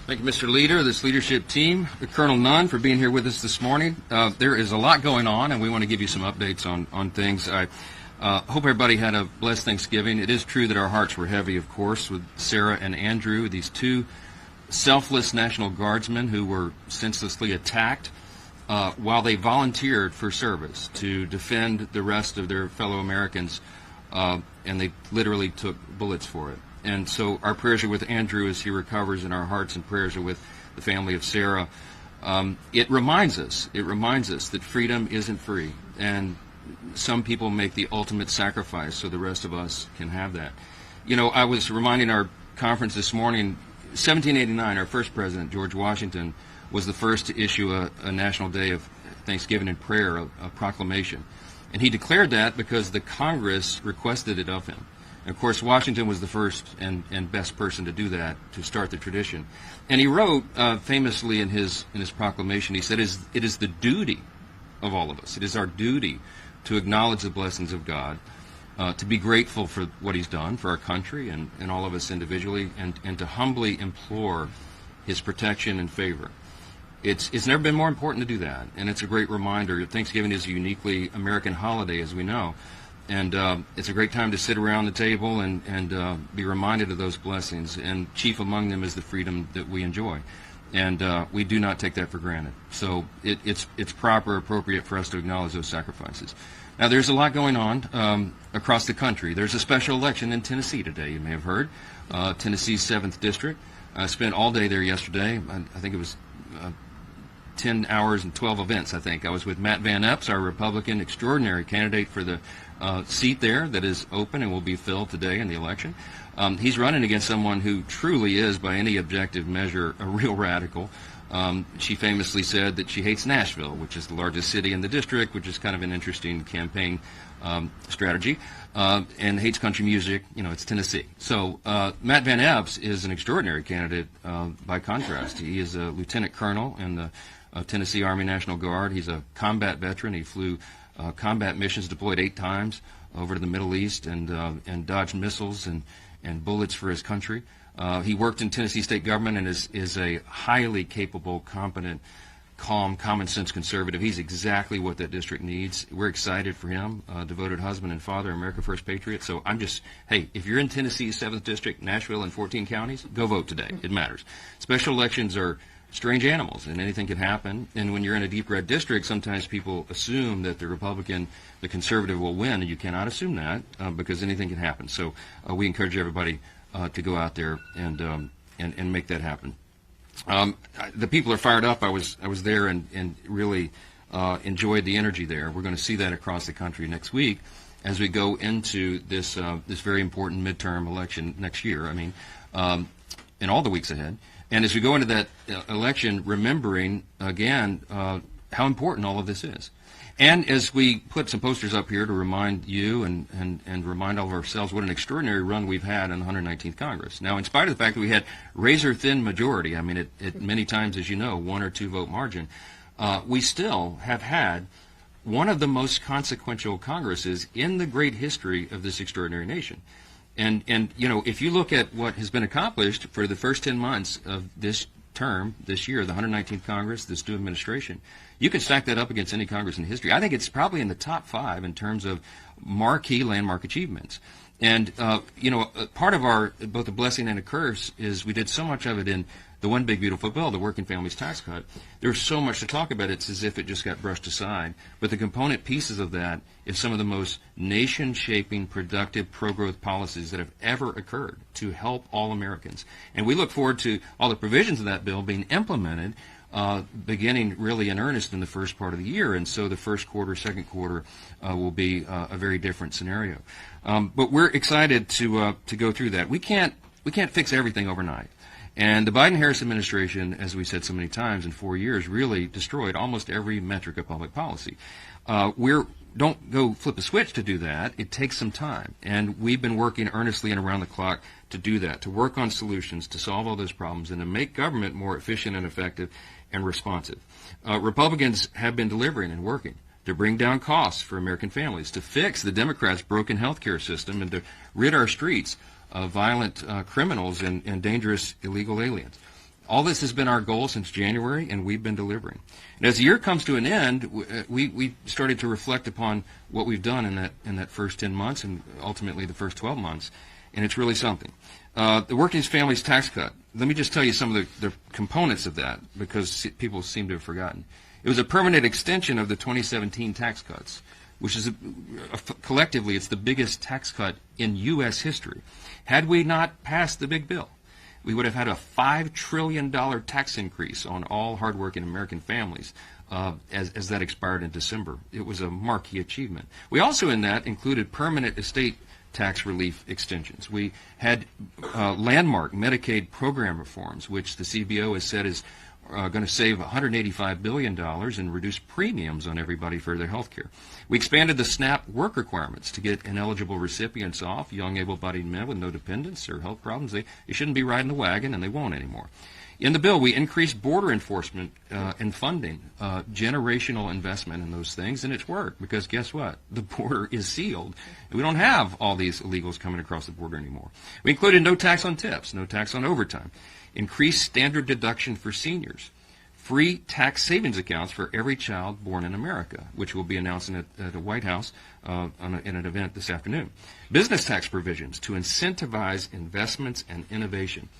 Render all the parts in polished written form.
Thank you, Mr. Leader, this leadership team, Colonel Nunn, for being here with us this morning. There is a lot going on, and we want to give you some updates on things. I hope everybody had a blessed Thanksgiving. It is true that our hearts were heavy, of course, with Sarah and Andrew, these two selfless National Guardsmen who were senselessly attacked while they volunteered for service to defend the rest of their fellow Americans, and they literally took bullets for it. And so our prayers are with Andrew as he recovers, and our hearts and prayers are with the family of Sarah. It reminds us that freedom isn't free, and some people make the ultimate sacrifice so the rest of us can have that. You know, I was reminding our conference this morning, 1789, our first president, George Washington, was the first to issue a national day of thanksgiving and prayer, a proclamation. And he declared that because the Congress requested it of him. Of course, Washington was the first and best person to do that, to start the tradition. And he wrote famously in his proclamation, he said, it is the duty of all of us, it is our duty to acknowledge the blessings of God, to be grateful for what he's done for our country and all of us individually, and to humbly implore his protection and favor. It's never been more important to do that, and it's a great reminder. Thanksgiving is a uniquely American holiday, as we know. And it's a great time to sit around the table and be reminded of those blessings. And chief among them is the freedom that we enjoy. And we do not take that for granted. So it's proper, appropriate for us to acknowledge those sacrifices. Now, there's a lot going on across the country. There's a special election in Tennessee today, you may have heard. Tennessee's 7th District. I spent all day there yesterday. I think it was 10 hours and 12 events, I think. I was with Matt Van Epps, our Republican extraordinary candidate for the seat there that is open and will be filled today in the election. He's running against someone who truly is, by any objective measure, a real radical. She famously said that she hates Nashville, which is the largest city in the district, which is kind of an interesting campaign strategy, and hates country music. You know, it's Tennessee. So Matt Van Epps is an extraordinary candidate by contrast. He is a lieutenant colonel in the Tennessee Army National Guard. He's a combat veteran. He flew combat missions, deployed 8 times over to the Middle East, and dodged missiles and bullets for his country. He worked in Tennessee state government and is a highly capable, competent, calm, common-sense conservative. He's exactly what that district needs. We're excited for him, devoted husband and father, America First patriot. So hey, if you're in Tennessee's 7th District, Nashville, and 14 counties, go vote today. It matters. Special elections are strange animals, and anything can happen. And when you're in a deep red district, sometimes people assume that the Republican, the conservative, will win, and you cannot assume that because anything can happen. So we encourage everybody to go out there and make that happen. The people are fired up. I was there and really enjoyed the energy there. We're going to see that across the country next week as we go into this very important midterm election next year. I mean, in all the weeks ahead. And as we go into that election, remembering, again, how important all of this is. And as we put some posters up here to remind you and remind all of ourselves what an extraordinary run we've had in the 119th Congress. Now, in spite of the fact that we had razor-thin majority, I mean, it many times, as you know, 1 or 2 vote margin, we still have had one of the most consequential Congresses in the great history of this extraordinary nation. And you know, if you look at what has been accomplished for the first 10 months of this term, this year, the 119th Congress, this new administration, you can stack that up against any Congress in history. I think it's probably in the top 5 in terms of marquee landmark achievements. And, you know, part of our, both a blessing and a curse is we did so much of it in the One Big Beautiful Bill, the Working Families Tax Cut. There's so much to talk about. It's as if it just got brushed aside. But the component pieces of that is some of the most nation-shaping, productive, pro-growth policies that have ever occurred to help all Americans. And we look forward to all the provisions of that bill being implemented beginning really in earnest in the first part of the year. And so the first quarter, second quarter will be a very different scenario. But we're excited to go through that. We can't fix everything overnight. And the Biden-Harris administration, as we said so many times, in 4 years really destroyed almost every metric of public policy. Don't go flip a switch to do that. It takes some time. And we've been working earnestly and around the clock to do that, to work on solutions, to solve all those problems, and to make government more efficient and effective and responsive. Republicans have been delivering and working to bring down costs for American families, to fix the Democrats' broken health care system, and to rid our streets of violent criminals and dangerous illegal aliens. All this has been our goal since January, and we've been delivering. And as the year comes to an end, we started to reflect upon what we've done in that first 10 months and ultimately the first 12 months, and it's really something. The Working Families Tax Cut, let me just tell you some of the components of that, because people seem to have forgotten. It was a permanent extension of the 2017 tax cuts, which is collectively it's the biggest tax cut in U.S. history. Had we not passed the big bill, we would have had a $5 trillion tax increase on all hardworking American families as that expired in December. It was a marquee achievement. We also in that included permanent estate tax relief extensions. We had landmark Medicaid program reforms, which the CBO has said is going to save $185 billion and reduce premiums on everybody for their health care. We expanded the SNAP work requirements to get ineligible recipients off, young able-bodied men with no dependents or health problems. They shouldn't be riding the wagon, and they won't anymore. In the bill, we increased border enforcement and funding, generational investment in those things, and it's worked because guess what? The border is sealed. We don't have all these illegals coming across the border anymore. We included no tax on tips, no tax on overtime, increased standard deduction for seniors, free tax savings accounts for every child born in America, which we'll be announcing at the White House in an event this afternoon. Business tax provisions to incentivize investments and innovation.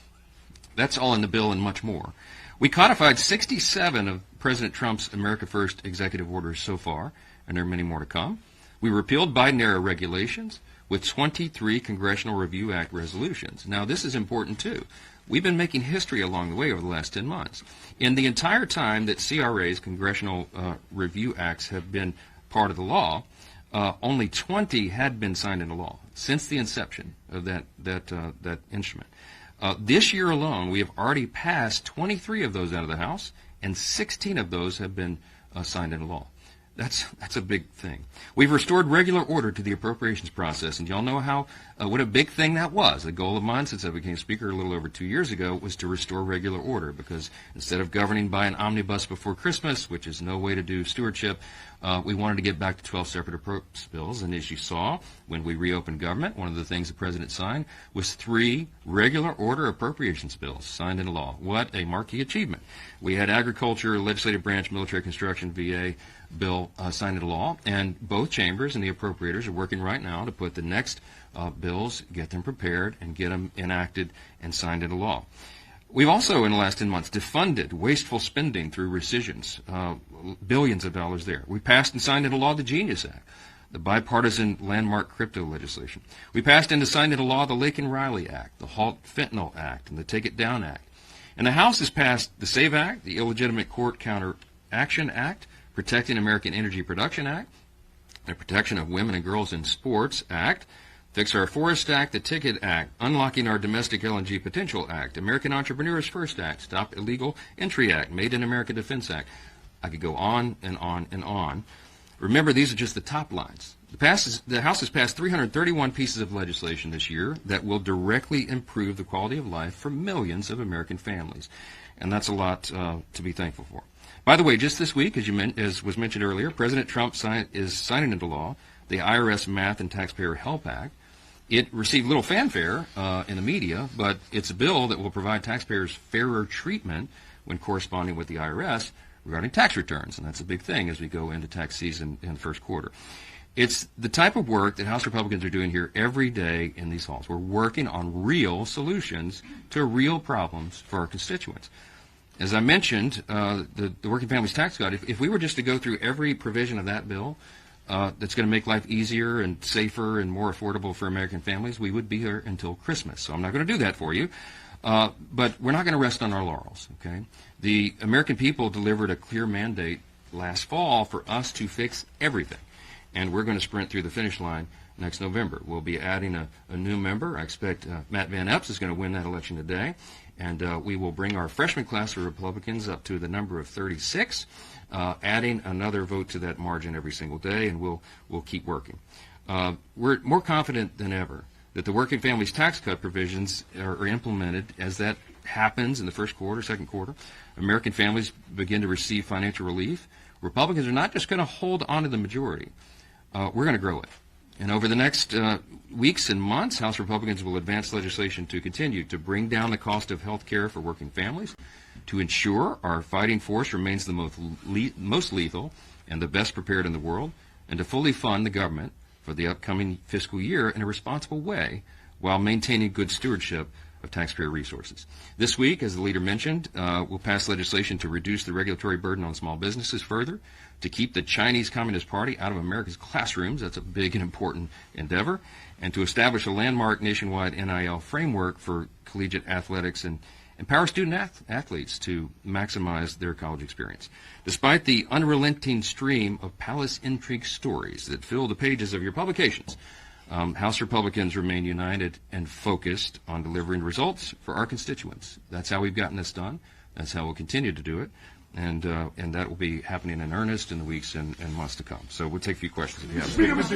That's all in the bill and much more. We codified 67 of President Trump's America First executive orders so far, and there are many more to come. We repealed Biden-era regulations with 23 Congressional Review Act resolutions. Now, this is important, too. We've been making history along the way over the last 10 months. In the entire time that CRAs, Congressional Review Acts, have been part of the law, only 20 had been signed into law since the inception of that instrument. This year alone, we have already passed 23 of those out of the House, and 16 of those have been signed into law. That's a big thing. We've restored regular order to the appropriations process, and y'all know what a big thing that was. A goal of mine since I became Speaker a little over 2 years ago was to restore regular order, because instead of governing by an omnibus before Christmas, which is no way to do stewardship, we wanted to get back to 12 separate appropriations bills. And as you saw, when we reopened government, one of the things the President signed was 3 regular order appropriations bills signed into law. What a marquee achievement. We had agriculture, legislative branch, military construction, VA bill signed into law, and both chambers and the appropriators are working right now to put the next bills, get them prepared, and get them enacted and signed into law. We've also, in the last 10 months, defunded wasteful spending through rescissions, billions of dollars there. We passed and signed into law the Genius Act, the bipartisan landmark crypto legislation. We passed and signed into law the Laken Riley Act, the Halt Fentanyl Act, and the Take It Down Act. And the House has passed the SAVE Act, the Illegitimate Court Counter Action Act, Protecting American Energy Production Act, the Protection of Women and Girls in Sports Act, Fix Our Forest Act, the Ticket Act, Unlocking Our Domestic LNG Potential Act, American Entrepreneurs First Act, Stop Illegal Entry Act, Made in America Defense Act. I could go on and on and on. Remember, these are just the top lines. The House has passed 331 pieces of legislation this year that will directly improve the quality of life for millions of American families. And that's a lot to be thankful for. By the way, just this week, as was mentioned earlier, President Trump is signing into law the IRS Math and Taxpayer Help Act. It received little fanfare in the media, but it's a bill that will provide taxpayers fairer treatment when corresponding with the IRS regarding tax returns, and that's a big thing as we go into tax season in the first quarter. It's the type of work that House Republicans are doing here every day in these halls. We're working on real solutions to real problems for our constituents. As I mentioned, the Working Families Tax Cut, if we were just to go through every provision of that bill that's going to make life easier and safer and more affordable for American families, we would be here until Christmas. So I'm not going to do that for you. But we're not going to rest on our laurels, okay? The American people delivered a clear mandate last fall for us to fix everything. And we're going to sprint through the finish line next November. We'll be adding a new member. I expect Matt Van Epps is going to win that election today. And we will bring our freshman class of Republicans up to the number of 36, adding another vote to that margin every single day, and we'll keep working. We're more confident than ever that the Working Families Tax Cut provisions are implemented as that happens in the first quarter, second quarter. American families begin to receive financial relief. Republicans are not just going to hold on to the majority. We're going to grow it. And over the next weeks and months, House Republicans will advance legislation to continue to bring down the cost of health care for working families, to ensure our fighting force remains the most lethal and the best prepared in the world, and to fully fund the government for the upcoming fiscal year in a responsible way while maintaining good stewardship of taxpayer resources. This week, as the leader mentioned, we'll pass legislation to reduce the regulatory burden on small businesses further, to keep the Chinese Communist Party out of America's classrooms. That's a big and important endeavor. And to establish a landmark nationwide NIL framework for collegiate athletics and empower student athletes to maximize their college experience. Despite the unrelenting stream of palace intrigue stories that fill the pages of your publications, House Republicans remain united and focused on delivering results for our constituents. That's how we've gotten this done. That's how we'll continue to do it. And that will be happening in earnest in the weeks and months to come. So we'll take a few questions if you have.